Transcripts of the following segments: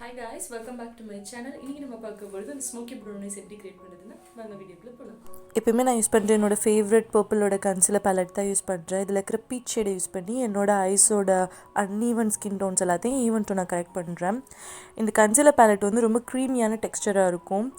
Hi guys, welcome back to my channel. இன்னைக்கு நம்ம பார்க்க போறது அந்த ஸ்மோக்கி ப்ரௌனிஸ் எப்படி கிரியேட் பண்றதுன்னு வாங்க வீடியோக்குள்ள போலாம். எப்பவுமே நான் யூஸ் பண்ணுற என்னோட ஃபேவரட் பர்பிளோட கன்சிலர் பேலட் தான் யூஸ் பண்ணுறேன். இதில் இருக்கிற பீச் ஷேடை யூஸ் பண்ணி என்னோட ஐஸோட அன்ஈவன் ஸ்கின் டோன்ஸ் எல்லாத்தையும் ஈவன் டோனாக கரெக்ட் பண்ணுறேன். இந்த கன்சிலர் பேலட் வந்து ரொம்ப க்ரீமியான டெக்ஸ்டராக இருக்கும்.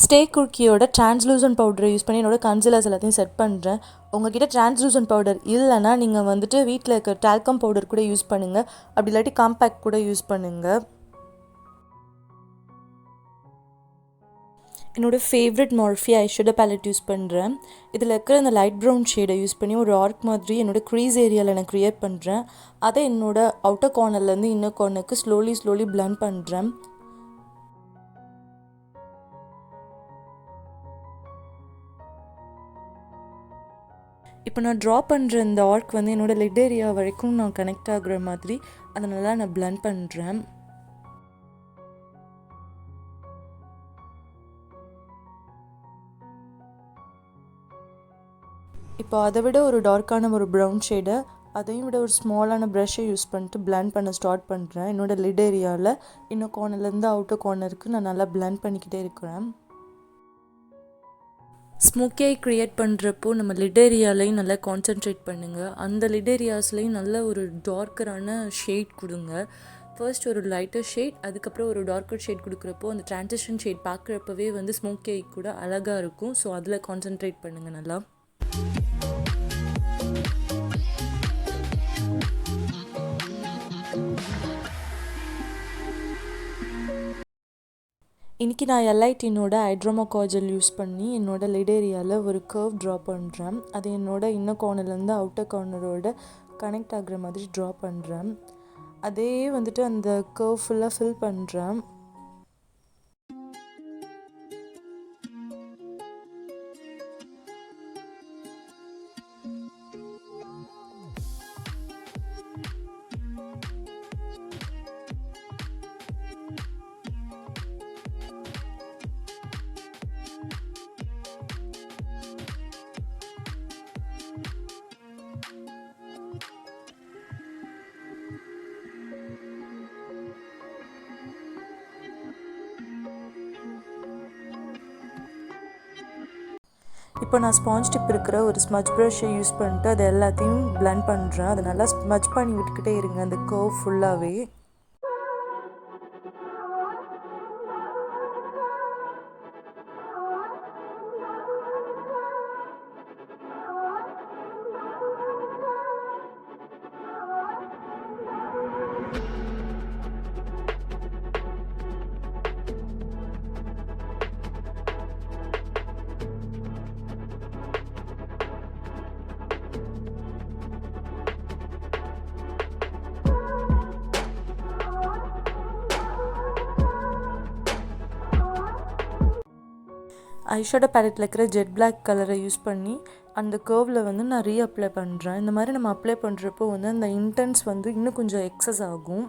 ஸ்டே குர்க்கியோட டிரான்ஸ்லூசன்ட் பவுடரை யூஸ் பண்ணி என்னோட கன்சிலர்ஸ் எல்லாத்தையும் செட் பண்ணுறேன். உங்ககிட்ட டிரான்ஸ்லூசன்ட் பவுடர் இல்லைன்னா நீங்கள் வந்துட்டு வீட்டில் இருக்க டால்கம் பவுடர் கூட யூஸ் பண்ணுங்கள். அப்படி இல்லாட்டி காம்பேக்ட் கூட யூஸ் பண்ணுங்கள். என்னோடய favourite Murphy eyeshadow ballot use பண்ணுறேன். இதில் இருக்கிற அந்த லைட் ப்ரௌன் ஷேடை யூஸ் பண்ணி ஒரு ஆர்க் மாதிரி என்னோடய க்ரீஸ் ஏரியாவில் நான் க்ரியேட் பண்ணுறேன். அதை என்னோடய அவுட்டர் கார்னர்லேருந்து இன்னர் கார்னருக்கு ஸ்லோலி பிளண்ட் பண்ணுறேன். இப்போ நான் ட்ரா பண்ணுற இந்த ஆர்க் வந்து என்னோடய லிட் ஏரியா வரைக்கும் நான் கனெக்ட் ஆகுற மாதிரி அதனால நான் பிளண்ட் பண்ணுறேன். இப்போ அதை விட ஒரு டார்க்கான ஒரு ப்ரௌன் ஷேடை அதையும் விட ஒரு ஸ்மாலான ப்ரஷ்ஷை யூஸ் பண்ணிட்டு பிளண்ட் பண்ண ஸ்டார்ட் பண்ணுறேன். என்னோடய லிட் ஏரியாவில் இன்னும் கார்னர்லேருந்து அவுட்டர் கார்னருக்கு நான் நல்லா பிளண்ட் பண்ணிக்கிட்டே இருக்கிறேன். ஸ்மோக்கியை க்ரியேட் பண்ணுறப்போ நம்ம லிட் ஏரியாலையும் நல்லா கான்சென்ட்ரேட் பண்ணுங்கள். அந்த லிட் ஏரியாஸ்லேயும் நல்ல ஒரு டார்க்கரான ஷேட் கொடுங்க. ஃபர்ஸ்ட் ஒரு லைட்டர் ஷேட், அதுக்கப்புறம் ஒரு டார்க்கர் ஷேட் கொடுக்குறப்போ அந்த ட்ரான்சிஷன் ஷேட் பார்க்குறப்பவே வந்து ஸ்மோக்கி கூட அழகாக இருக்கும். ஸோ அதில் கான்சென்ட்ரேட் பண்ணுங்கள் நல்லா. இன்றைக்கி நான் எல்ஐடினோட ஹைட்ரோமா காஜல் யூஸ் பண்ணி என்னோடய லிட் ஏரியாவில் ஒரு கர்வ் ட்ரா பண்ணுறேன். அது என்னோடய இன்னர் கார்னர்லேருந்து அவுட்டர் கார்னரோட கனெக்ட் ஆகுற மாதிரி ட்ரா பண்ணுறேன். அதே வந்துட்டு அந்த கர்வ் ஃபுல்லாக ஃபில் பண்ணுறேன். இப்போ நான் ஸ்பாஞ்ச் டிப் இருக்கிற ஒரு ஸ்மஜ் ப்ரஷ்ஷை யூஸ் பண்ணிட்டு அது எல்லாத்தையும் பிளண்ட் பண்ணுறேன். அதை நல்லா ஸ்மஜ் பண்ணி விட்டுக்கிட்டே இருங்க அந்த கர்வ் ஃபுல்லாகவே. ஐஷேடோ பேலட்டில் இருக்கிற ஜெட் பிளாக் கலரை யூஸ் பண்ணி அந்த கர்வில் வந்து நான் ரீஅப்ளை பண்ணுறேன். இந்த மாதிரி நம்ம அப்ளை பண்ணுறப்போ வந்து அந்த இன்டென்ஸ் வந்து இன்னும் கொஞ்சம் எக்ஸஸ் ஆகும்.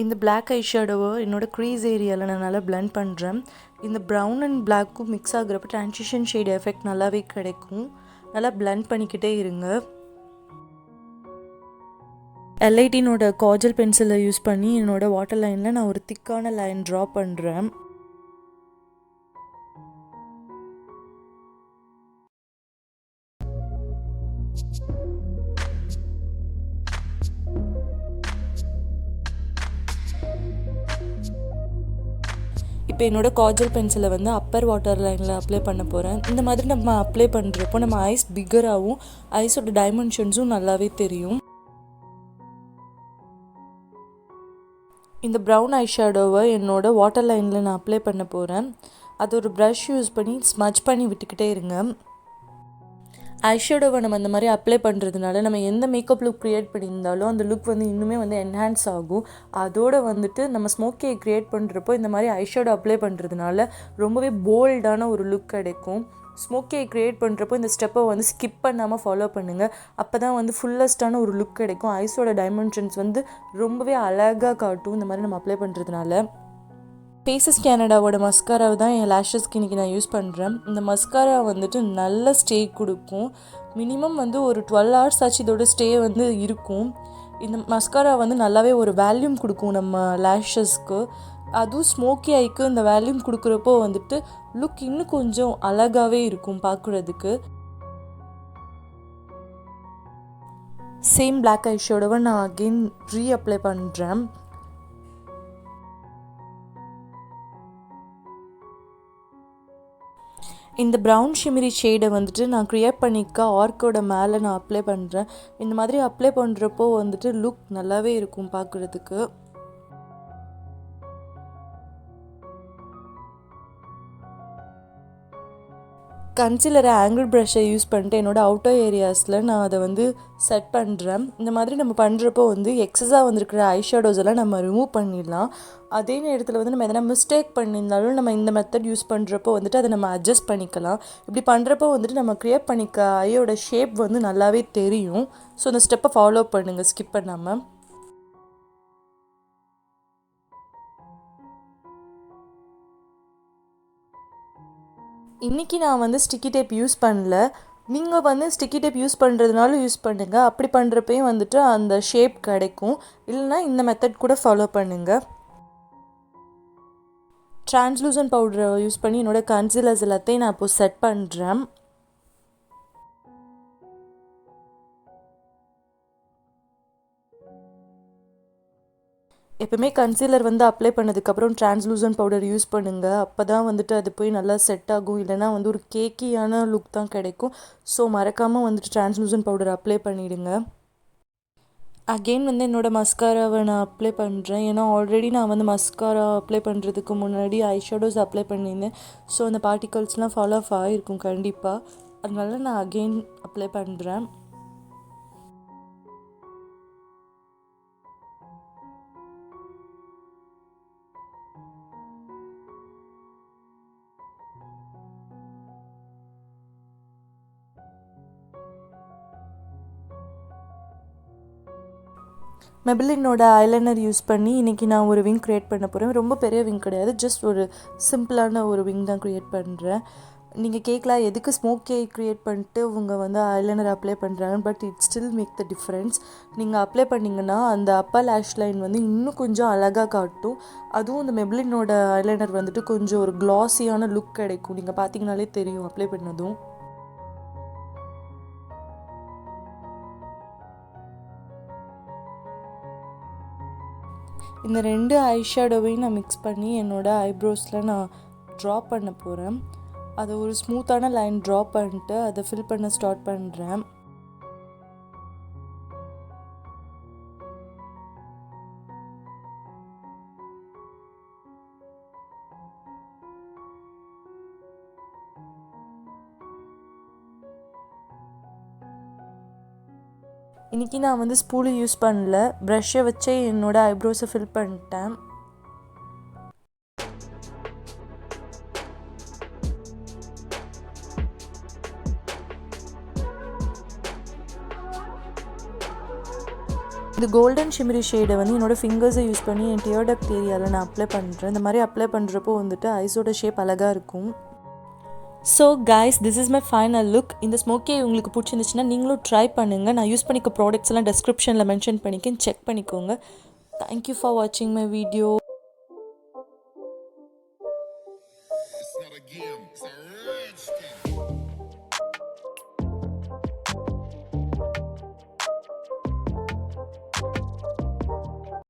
இந்த பிளாக் ஐ ஷேடோவை என்னோடய க்ரீஸ் ஏரியாவில் நான் நல்லா பிளண்ட் பண்ணுறேன். இந்த ப்ரௌன் அண்ட் பிளாக்கும் மிக்ஸ் ஆகுறப்ப ட்ரான்சிஷன் ஷேட் எஃபெக்ட் நல்லாவே கிடைக்கும். நல்லா பிளண்ட் பண்ணிக்கிட்டே இருங்க. எல்ஐடினோட காஜல் பென்சிலை யூஸ் பண்ணி என்னோடய வாட்டர் லைனில் நான் ஒரு திக்கான லைன் ட்ரா பண்ணுறேன். இப்போ என்னோடய காஜல் பென்சிலை வந்து அப்பர் வாட்டர் லைனில் அப்ளை பண்ண போகிறேன். இந்த மாதிரி நம்ம அப்ளை பண்ணுறப்போ நம்ம ஐஸ் பிக்கராகவும் ஐஸோட டைமென்ஷன்ஸும் நல்லாவே தெரியும். இந்த ப்ரௌன் ஐ ஷேடோவை என்னோடய வாட்டர் லைனில் நான் அப்ளை பண்ண போகிறேன். அது ஒரு ப்ரஷ் யூஸ் பண்ணி ஸ்மஜ் பண்ணி விட்டுக்கிட்டே இருங்க. ஐஷேடோவை நம்ம இந்த மாதிரி அப்ளை பண்ணுறதுனால நம்ம எந்த மேக்கப் லுக் க்ரியேட் பண்ணியிருந்தாலும் அந்த லுக் வந்து இன்னுமே வந்து என்ஹான்ஸ் ஆகும். அதோடு வந்துட்டு நம்ம ஸ்மோக்கியை க்ரியேட் பண்ணுறப்போ இந்த மாதிரி ஐஷேடோ அப்ளை பண்ணுறதுனால ரொம்பவே போல்டான ஒரு லுக் கிடைக்கும். ஸ்மோக்கியை க்ரியேட் பண்ணுறப்போ இந்த ஸ்டெப்பை வந்து ஸ்கிப் பண்ணாமல் ஃபாலோ பண்ணுங்கள். அப்போ தான் வந்து ஃபுல்லஸ்ட்டான ஒரு லுக் கிடைக்கும். ஐஸோட டைமென்ஷன்ஸ் வந்து ரொம்பவே அழகாக காட்டும் இந்த மாதிரி நம்ம அப்ளை பண்ணுறதுனால. ஃபேஸஸ் கேனடாவோட மஸ்காராவை தான் என் லேஷஸ்க்கு இன்றைக்கி நான் யூஸ் பண்ணுறேன். இந்த மஸ்காரா வந்துட்டு நல்ல ஸ்டே கொடுக்கும். மினிமம் வந்து ஒரு 12 hours ஆச்சு இதோட ஸ்டே வந்து இருக்கும். இந்த மஸ்காரா வந்து நல்லாவே ஒரு வேல்யூம் கொடுக்கும் நம்ம லேஷஸ்க்கு. அதுவும் ஸ்மோக்கி ஐக்கு இந்த வேல்யூம் கொடுக்குறப்போ வந்துட்டு லுக் இன்னும் கொஞ்சம் அழகாகவே இருக்கும் பார்க்குறதுக்கு. சேம் பிளாக் ஐஷேடோவை நான் அகெயின் அப்ளை பண்ணுறேன். இந்த ப்ரௌன் ஷிமரி ஷேடை வந்துட்டு நான் க்ரியேட் பண்ணிக்க ஆர்க்கோட மேலே நான் அப்ளை பண்ணுறேன். இந்த மாதிரி அப்ளை பண்ணுறப்போ வந்துட்டு லுக் நல்லாவே இருக்கும் பார்க்குறதுக்கு. கன்சிலரை ஆங்கிள் ப்ரஷ்ஷை யூஸ் பண்ணிட்டு என்னோடய அவுட்டர் ஏரியாஸில் நான் அதை வந்து செட் பண்ணுறேன். இந்த மாதிரி நம்ம பண்ணுறப்போ வந்து எக்ஸஸாக வந்திருக்கிற ஐஷேடோஸ் எல்லாம் நம்ம ரிமூவ் பண்ணிடலாம். அதே நேரத்தில் வந்து நம்ம எதனா மிஸ்டேக் பண்ணியிருந்தாலும் நம்ம இந்த மெத்தட் யூஸ் பண்ணுறப்போ வந்துட்டு அதை நம்ம அட்ஜஸ்ட் பண்ணிக்கலாம். இப்படி பண்ணுறப்போ வந்துட்டு நம்ம க்ரியேட் பண்ணிக்க ஐயோட ஷேப் வந்து நல்லாவே தெரியும். ஸோ இந்த ஸ்டெப்பை ஃபாலோ பண்ணுங்கள் ஸ்கிப் பண்ணாமல். இன்றைக்கி நான் வந்து ஸ்டிக்கி டேப் யூஸ் பண்ணல. நீங்கள் வந்து ஸ்டிக்கி டேப் யூஸ் பண்ணுறதுனாலும் யூஸ் பண்ணுங்கள். அப்படி பண்ணுறப்பையும் வந்துட்டு அந்த ஷேப் கிடைக்கும். இல்லைனா இந்த மெத்தட் கூட ஃபாலோ பண்ணுங்கள். ட்ரான்ஸ்லூசன்ட் பவுடரை யூஸ் பண்ணி என்னோடய கன்சீலர்ஸ் எல்லாத்தையும் நான் இப்போது செட் பண்ணுறேன். எப்போவுமே கன்சீலர் வந்து அப்ளை பண்ணதுக்கப்புறம் ட்ரான்ஸ்லூசன்ட் பவுடர் யூஸ் பண்ணுங்கள். அப்போ தான் வந்துட்டு அது போய் நல்லா செட் ஆகும். இல்லைனா வந்து ஒரு கேக்கியான லுக் தான் கிடைக்கும். ஸோ மறக்காமல் வந்துட்டு ட்ரான்ஸ்லூசன்ட் பவுடர் அப்ளை பண்ணிவிடுங்க. அகெயின் வந்து என்னோடய மஸ்காராவை நான் அப்ளை பண்ணுறேன். ஏன்னா ஆல்ரெடி நான் வந்து மஸ்காரா அப்ளை பண்ணுறதுக்கு முன்னாடி ஐஷேடோஸ் அப்ளை பண்ணியிருந்தேன். ஸோ அந்த பார்ட்டிகல்ஸ்லாம் ஃபாலோ ஆகிருக்கும் கண்டிப்பாக. அதனால நான் அகெயின் அப்ளை பண்ணுறேன். மெபிலினோட ஐலைனர் யூஸ் பண்ணி இன்றைக்கி நான் ஒரு விங் க்ரியேட் பண்ண போகிறேன். ரொம்ப பெரிய விங் கிடையாது, ஜஸ்ட் ஒரு சிம்பிளான ஒரு விங் தான் க்ரியேட் பண்ணுறேன். நீங்கள் கேட்கலாம் எதுக்கு ஸ்மோக்கி க்ரியேட் பண்ணிட்டு அவங்க வந்து ஐலைனர் அப்ளை பண்ணுறாங்க. But it still make the difference. நீங்கள் அப்ளை பண்ணிங்கன்னா அந்த அப்பர் லேஷ் லைன் வந்து இன்னும் கொஞ்சம் அழகாக காட்டும். அதுவும் இந்த மெபிலினோட ஐலைனர் வந்துட்டு கொஞ்சம் ஒரு க்ளாஸியான லுக் கிடைக்கும். நீங்கள் பார்த்தீங்கனாலே தெரியும் அப்ளை பண்ணதும். இந்த 2 ஐஷேடோவையும் நான் மிக்ஸ் பண்ணி என்னோடய ஐப்ரோஸில் நான் ட்ரா பண்ண போகிறேன். அதை ஒரு ஸ்மூத்தான லைன் ட்ரா பண்ணிட்டு அதை ஃபில் பண்ண ஸ்டார்ட் பண்ணுறேன். இன்றைக்கி நான் வந்து ஸ்பூலு யூஸ் பண்ணல, ப்ரஷ்ஷை வச்சே என்னோடய ஐப்ரோஸை ஃபில் பண்ணிட்டேன். இந்த கோல்டன் ஷிமரி ஷேடை வந்து என்னோடய ஃபிங்கர்ஸை யூஸ் பண்ணி என் டியர் டக்ட் ஏரியாவில் நான் அப்ளை பண்ணுறேன். இந்த மாதிரி அப்ளை பண்ணுறப்போ வந்துட்டு ஐஸோட ஷேப் அழகாக இருக்கும். So guys, this is my final look. இந்த ஸ்மோக்கி உங்களுக்கு பிடிச்சிருந்துச்சுன்னா நீங்களும் ட்ரை பண்ணுங்கள். நான் யூஸ் பண்ணிக்க ப்ராடக்ட்ஸ் எல்லாம் டெஸ்கிரிப்ஷனில் மென்ஷன் பண்ணிக்கேன், செக் பண்ணிக்கோங்க. தேங்க்யூ ஃபார் வாட்சிங் மை வீடியோ.